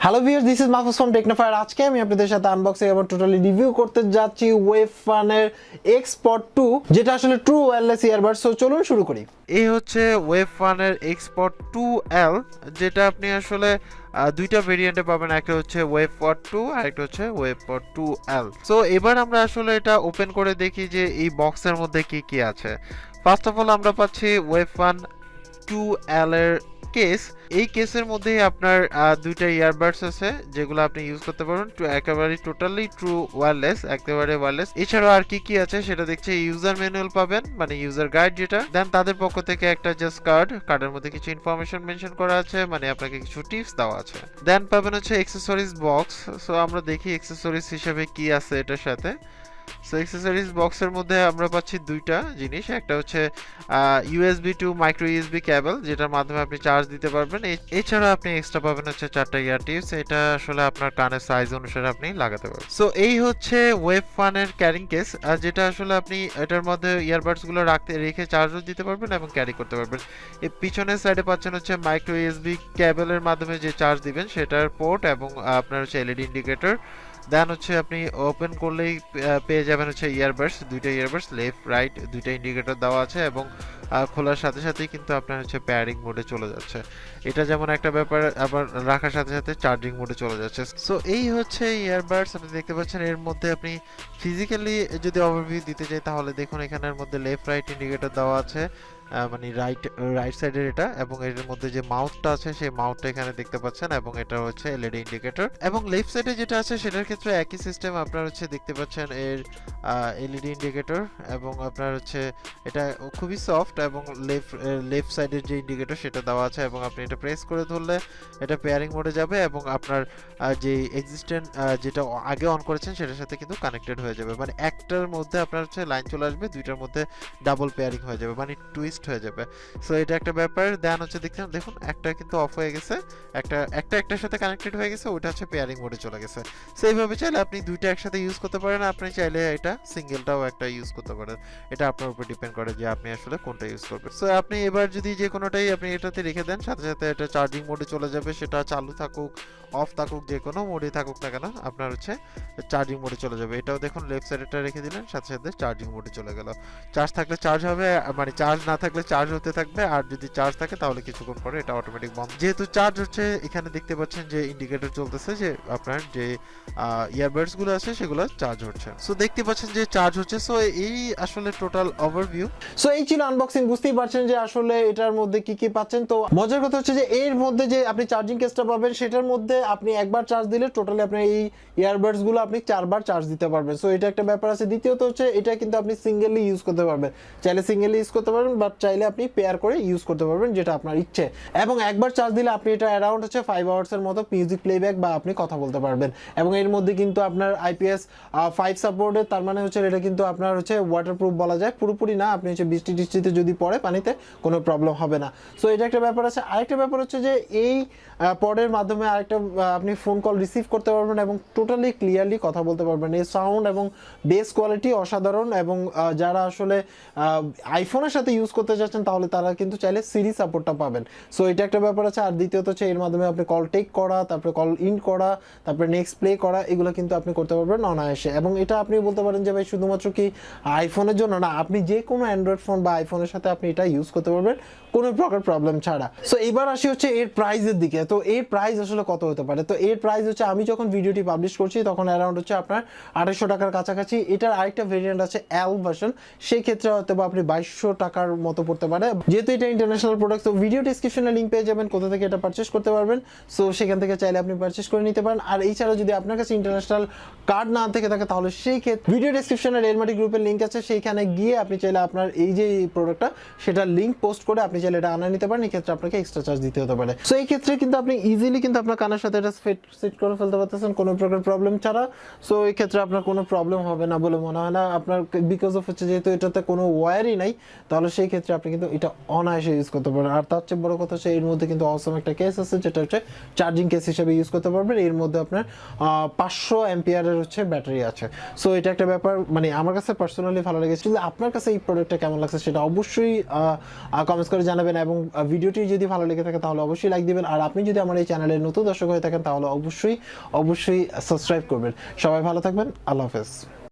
Hello viewers, this is Mahfuz from Technofire. আজকে আমি আপনাদের সাথে আনবক্সিং এবং টোটালি রিভিউ করতে যাচ্ছি ওয়েভফানের এক্সপড 2, যেটা আসলে ট্রু ওয়্যারলেস ইয়ারবাডস। সো চলুন শুরু করি। এই হচ্ছে ওয়েভফানের এক্সপড 2L, যেটা আপনি আসলে দুইটা ভেরিয়েন্টে পাবেন। একটা হচ্ছে ওয়েভপড 2 আর একটা হচ্ছে ওয়েভপড 2L। সো এবার আমরা আসলে এটা ওপেন করে দেখি যে এই বক্সের মধ্যে কি কি আছে। ফার্স্ট অফ অল আমরা পাচ্ছি ওয়েভফান 2L এর কেস। এই কেসের মধ্যেই আপনার দুইটা ইয়ারবাডস আছে যেগুলো আপনি ইউজ করতে পারবেন, একেবারে টোটালি ট্রু ওয়্যারলেস, একেবারে ওয়্যারলেস। এছাড়াও আর কি কি আছে সেটা দেখছি। ইউজার ম্যানুয়াল পাবেন, মানে ইউজার গাইড যেটা। দেন তাদের পক্ষ থেকে একটা জাস্ট কার্ডের মধ্যে কিছু ইনফরমেশন মেনশন করা আছে, মানে আপনাকে কিছু টিপস দেওয়া আছে। দেন পাবেন হচ্ছে অ্যাক্সেসরিজ বক্স। সো আমরা দেখি অ্যাক্সেসরিজ হিসেবে কি আছে এটার সাথে। সো অ্যাক্সেসরিজ বক্সের মধ্যে আমরা পাচ্ছি দুইটা জিনিস। একটা হচ্ছে USB টু মাইক্রো USB কেবল, যেটার মাধ্যমে আপনি চার্জ দিতে পারবেন। এছাড়া আপনি এক্সট্রা পাবেন হচ্ছে 4টা ইয়ার টিপস। এটা আসলে আপনার কানের সাইজ অনুসারে আপনি লাগাতে পারবেন। সো এই হচ্ছে ওয়েভফানের ক্যারিং কেস, যেটা আসলে আপনি এটার মধ্যে ইয়ারবাডস গুলো রেখে চার্জও দিতে পারবেন এবং ক্যারি করতে পারবেন। এই পিছনের সাইডে পাচ্ছেন হচ্ছে মাইক্রো USB কেবলের মাধ্যমে যে চার্জ দিবেন সেটার পোর্ট এবং আপনার হচ্ছে LED ইন্ডিকেটর। দেন হচ্ছে আপনি ওপেন করলেই পেয়ে যাবেন হচ্ছে ইয়ারবাডস, দুইটা ইয়ারবাডস লেফট রাইট দুইটা ইন্ডিকেটর দেওয়া আছে এবং খোলার সাথে সাথেই কিন্তু আপনার হচ্ছে পেয়ারিং মোডে চলে যাচ্ছে। এটা যেমন একটা ব্যাপার, আবার রাখার সাথে সাথে চার্জিং মোডে চলে যাচ্ছে। সো এই হচ্ছে ইয়ারবাডস। আপনি দেখতে পাচ্ছেন এর মধ্যে আপনি ফিজিক্যালি যদি ওভারভিউ দিতে চাই তাহলে দেখুন এখানের মধ্যে লেফট রাইট ইন্ডিকেটর দেওয়া আছে, মানে রাইট সাইডের এটা, এবং এর মধ্যে যে মাউথটা আছে সেই মাউথটা এখানে দেখতে পাচ্ছেন, এবং এটা হচ্ছে LED ইন্ডিকেটর। এবং লেফট সাইডে যেটা আছে সেটার ক্ষেত্রে একই সিস্টেম, আপনার হচ্ছে দেখতে পাচ্ছেন এর LED ইন্ডিকেটর, এবং আপনার হচ্ছে এটা খুবই সফট, এবং লেফট সাইডের যে ইন্ডিকেটর সেটা দেওয়া আছে, এবং আপনি এটা প্রেস করে ধরলে এটা পেয়ারিং মোডে যাবে এবং আপনার যে এক্সিস্টেন্ট যেটা আগে অন করেছেন সেটার সাথে কিন্তু কানেক্টেড হয়ে যাবে। মানে একটার মধ্যে আপনার হচ্ছে লাইন চলে আসবে, দুইটার মধ্যে ডাবল পেয়ারিং হয়ে যাবে, মানে টুইস্ট হয়ে যাবে। সো এটা একটা ব্যাপার। দেন হচ্ছে দেখুন একটা কিন্তু অফ হয়ে গেছে, একটার সাথে কানেক্টেড হয়ে গেছে, ওটা হচ্ছে পেয়ারিং মোডে চলে গেছে। সো এইভাবে চাইলে আপনি দুইটা একসাথে ইউজ করতে পারেন, আপনি চাইলে এটা সিঙ্গেলটাও একটা ইউজ করতে পারেন। এটা আপনার উপর ডিপেন্ড করে যে আপনি আসলে কোনটা ইউজ করবেন। সো আপনি এবার যদি যে কোনোটাই আপনি এটাতে রেখে দেন, সাথে সাথে এটা চার্জিং মোডে চলে যাবে, সেটা চালু থাকুক অফ থাকুক যে কোনো মোডে থাকুক না কেন আপনার হচ্ছে চার্জিং মোডে চলে যাবে। এটাও দেখুন লেফট সাইডেটা রেখে দিলেন, সাথে সাথে চার্জিং মোডে চলে গেল। চার্জ থাকলে চার্জ হবে, মানে চার্জ না থাকলে চার্জ হতে থাকবে, আর যদি চার্জ থাকে তাহলে কিছুক্ষণ পরে এটা অটোমেটিক বন্ধ। যেহেতু চার্জ হচ্ছে, এখানে দেখতে পাচ্ছেন যে ইন্ডিকেটর চলতেছে যে আপনার যে ইয়ারবাডস গুলো আছে সেগুলো চার্জ হচ্ছে। সো দেখতে পাচ্ছেন যে চার্জ হচ্ছে। সো এই আসলে টোটাল ওভারভিউ। সো এই ছিল আনবক্সিং। বুঝতেই পারছেন যে আসলে এটার মধ্যে কি কি পাচ্ছেন। তো মজার কথা হচ্ছে যে এর মধ্যে যে আপনি চার্জিং কেসটা পাবেন সেটার মধ্যে আপনি একবার চার্জ দিলে টোটালি আপনার এই ইয়ারবাডস গুলো আপনি 4বার চার্জ দিতে পারবেন। সো এটা একটা ব্যাপার আছে। দ্বিতীয়ত হচ্ছে এটা কিন্তু আপনি সিঙ্গেলি ইউজ করতে পারবেন, চাইলে সিঙ্গেলি ইউজ করতে পারবেন, বাট চাইলে আপনি পেয়ার করে ইউজ করতে পারবেন, যেটা আপনার ইচ্ছে। এবং একবার চার্জ দিলে আপনি এটা অ্যারাউন্ড হচ্ছে 5 আওয়ার্সের মতো মিউজিক প্লেব্যাক বা আপনি কথা বলতে পারবেন। এবং এর মধ্যে কিন্তু আপনার IPX5 সাপোর্টেড, তার মানে হচ্ছে এটা কিন্তু আপনার হচ্ছে ওয়াটারপ্রুফ বলা যায়, পুরোপুরি না। আপনি হচ্ছে বৃষ্টি টিষ্টিতে যদি পড়ে পানিতে কোনো প্রবলেম হবে না। সো এটা একটা ব্যাপার আছে। আরেকটা ব্যাপার হচ্ছে যে এই পডের মাধ্যমে আরেকটা আপনি ফোন কল রিসিভ করতে পারবেন এবং টোটালি ক্লিয়ারলি কথা বলতে পারবেন। এই সাউন্ড এবং বেস কোয়ালিটি অসাধারণ। এবং যারা আসলে আইফোনের সাথে ইউজ করতে চাচ্ছেন তাহলে তারা কিন্তু চাইলে সিরি সাপোর্টটা পাবেন। সো এটা একটা ব্যাপার আছে। আর দ্বিতীয়ত হচ্ছে এর মাধ্যমে আপনি কল টেক করা, তারপরে কল ইন করা, তারপরে নেক্সট প্লে করা, এগুলো কিন্তু আপনি করতে পারবেন অনায়াসে। এবং এটা আপনি বলতে পারেন যে ভাই শুধুমাত্র কি আইফোনের জন্য না, আপনি যে কোনো অ্যান্ড্রয়েড ফোন বা আইফোনের সাথে আপনি এটা ইউজ করতে পারবেন কোনো প্রকার প্রবলেম ছাড়া। সো এবার আসি হচ্ছে এর প্রাইসের দিকে। তো এর প্রাইস আসলে কত হতে পারে? তো এর প্রাইস হচ্ছে, আমি যখন ভিডিওটি পাবলিশ করছি তখন অ্যারাউন্ড হচ্ছে আপনার 2800 টাকার কাছাকাছি। এটার আরেকটা ভেরিয়েন্ট আছে এল ভার্সন, সেই ক্ষেত্রে হয়তো বা আপনি 2200 টাকার মতো পড়তে পারে, যেহেতু এটা ইন্টারন্যাশনাল প্রোডাক্ট। তো ভিডিও ডেসক্রিপশনে লিঙ্ক পেয়ে যাবেন কোথা থেকে এটা পারচেস করতে পারবেন। সো সেখান থেকে চাইলে আপনি পারচেস করে নিতে পারেন। আর এছাড়া যদি আপনার কাছে ইন্টারন্যাশনাল কার্ড না থেকে থাকে তাহলে সেই ক্ষেত্রে ভিডিও ডেসক্রিপশনে রেলমাটি গ্রুপের লিঙ্ক আছে, সেইখানে গিয়ে আপনি চাইলে আপনার এই যে প্রোডাক্টটা সেটা লিঙ্ক পোস্ট করে আপনি চাইলে এটা আনা নিতে পারেন। এই ক্ষেত্রে আপনাকে এক্সট্রা চার্জ দিতে হতে পারে। সো এই ক্ষেত্রে কিন্তু আপনি ইজিলি কিন্তু আপনার কানের সাথে এটা সেট করে ফেলতে পারতেছেন কোনো প্রকার প্রবলেম ছাড়া। সো এই ক্ষেত্রে আপনার কোনো প্রবলেম হবে না বলে মনে হয় না আপনার, বিকজ অফ হচ্ছে যেহেতু এটাতে কোনো ওয়্যারই নাই, তাহলে সেই ক্ষেত্রে আপনি কিন্তু এটা অনায়াসে ইউজ করতে পারেন। আর তার চেয়ে বড় কথা হচ্ছে এর মধ্যে কিন্তু অসম একটা কেস আছে, যেটা হচ্ছে চার্জিং কেস হিসেবে ইউজ করতে পারবেন। এর মধ্যে আপনার 500 অ্যাম্পিয়ারের হচ্ছে ব্যাটারি আছে। সো এটা একটা ব্যাপার, মানে আমার কাছে পার্সোনালি ভালো লেগেছে। আপনার কাছে এই প্রোডাক্টটা কেমন লাগছে সেটা অবশ্যই কমেন্টস করে জানাবেন। এবং ভিডিওটি যদি ভালো লেগে থাকে তাহলে অবশ্যই লাইক দিবেন। আর আপনি যদি আমার এই চ্যানেলের নতুন দর্শক হয়ে থাকেন তাহলে অবশ্যই সাবস্ক্রাইব করবেন। সবাই ভালো থাকবেন, আল্লাহ হাফেজ।